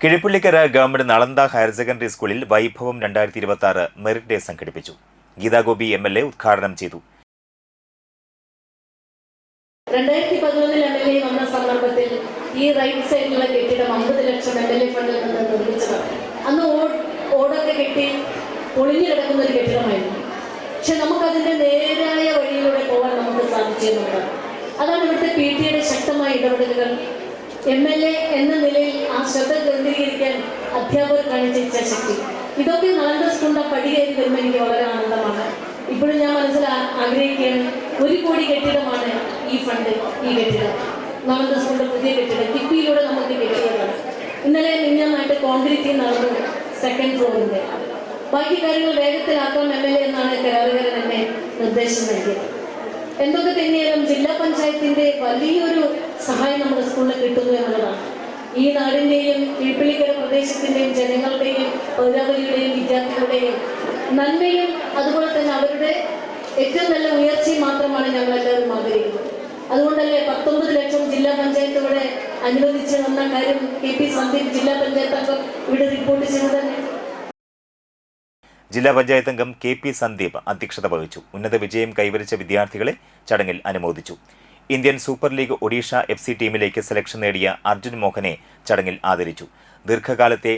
Kizhippallikkara government Nalanda higher secondary സ്കൂളിൽ വൈഭവം 2026 merit day സംഘടിപ്പിച്ചു. Geetha Gopi MLA ഉദ്ഘാടനം ചെയ്തു. 2011 MLA വന്ന സന്ദർഭത്തിൽ ഈ റൈറ്റ് സൈഡിലുള്ള കെട്ടിടം 50 ലക്ഷം MLA ഫണ്ടിൽ നിന്ന് നിർമ്മിച്ചതാണ്. അന്ന് ഓടൊക്കെ കെട്ടി പൊളിഞ്ഞു കിടക്കുന്ന ഒരു കെട്ടിടമായിരുന്നു. പക്ഷെ നമുക്കതിന്റെ നേരായ വഴിയിലൂടെ പോകാൻ നമുക്ക് സാധിച്ചെന്നുണ്ട്. അതാണ് ഇവിടുത്തെ PTA ശക്തമായ ഇടപെടലുകൾ. MLA എന്ന നിലയിൽ ആ ശ്രദ്ധ കേന്ദ്രീകരിക്കാൻ അധ്യാപകർ കാണിച്ച ഇച്ഛാശക്തി, ഇതൊക്കെ നളന്ദ സ്കൂളിന്റെ പടികേറി വരുമ്പോൾ എനിക്ക് വളരെ ആനന്ദമാണ്. ഇപ്പോഴും ഞാൻ ആഗ്രഹിക്കുകയാണ്, 1 കോടി കെട്ടിടമാണ് ഈ ഫണ്ട്. ഈ കെട്ടിടം നളന്ദ സ്കൂളിന്റെ പുതിയ കെട്ടിടം കിഫ്ബിയിലൂടെ നമുക്ക് കെട്ടിയതാണ്. ഇന്നലെ മിഞ്ഞാന്നായിട്ട് കോൺക്രീറ്റിംഗ് നടന്നു 2nd ഫ്ലോറിന്റെ. ബാക്കി കാര്യങ്ങൾ വേഗത്തിലാക്കാം MLA എന്നാണ് കരാറുകാരൻ എന്നെ നിർദ്ദേശം നൽകിയത്. എന്തൊക്കെ തന്നെയാലും ജില്ലാ പഞ്ചായത്തിന്റെ വലിയൊരു സഹായം നമ്മുടെ സ്കൂളിൽ കിട്ടുന്നു എന്നുള്ളതാണ്. ഈ നാടിന്റെയും കിഴിപ്പള്ളിക്കര പ്രദേശത്തിന്റെയും ജനങ്ങളുടെയും പൗരാവലിയുടെയും വിദ്യാർത്ഥികളുടെയും നന്മയും അതുപോലെ തന്നെ അവരുടെ ഏറ്റവും നല്ല ഉയർച്ചയും മാത്രമാണ് ഞങ്ങൾ എല്ലാവരും ആഗ്രഹിക്കുന്നത്. അതുകൊണ്ടല്ലേ 19 ലക്ഷം ജില്ലാ പഞ്ചായത്ത് ഇവിടെ അനുവദിച്ചു എന്ന കാര്യം KP സന്ദീപ് ജില്ലാ പഞ്ചായത്ത് അംഗം ഇവിടെ റിപ്പോർട്ട് ചെയ്തത് തന്നെ. ജില്ലാ പഞ്ചായത്ത് അംഗം KP സന്ദീപ് അധ്യക്ഷത വഹിച്ചു. ഉന്നത വിജയം കൈവരിച്ച വിദ്യാർത്ഥികളെ ചടങ്ങിൽ അനുമോദിച്ചു. Indian super league Odisha FC ടീമിലേക്ക് സെലക്ഷൻ നേടിയ അർജുൻ മോഹനെ ചടങ്ങിൽ ആദരിച്ചു. ദീർഘകാലത്തെ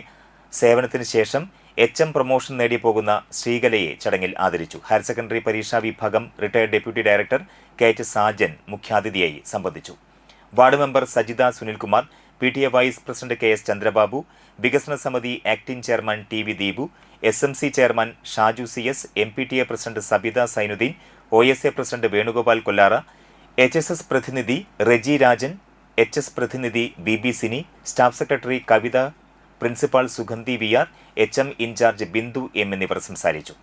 സേവനത്തിന് ശേഷം HM പ്രൊമോഷൻ നേടി പോകുന്ന ശ്രീകലയെ ചടങ്ങിൽ ആദരിച്ചു. ഹയർ സെക്കൻഡറി പരീക്ഷാ വിഭാഗം retired deputy director KH Sajan മുഖ്യാതിഥിയായി സംബന്ധിച്ചു. Ward member Sajitha Sunilkumar, PTA vice president KS Chandrababu, വികസന സമിതി acting chairman TV Deepu, SMC chairman Shaju CS, MPTA president Sabitha Sainuddin, OSA president Venugopal Kollara, HSS പ്രതിനിധി റെജി രാജൻ, HS പ്രതിനിധി BB Sini, staff secretary Kavitha, principal Sugandhi VR, HM in charge Bindu M എന്നിവർ സംസാരിച്ചു.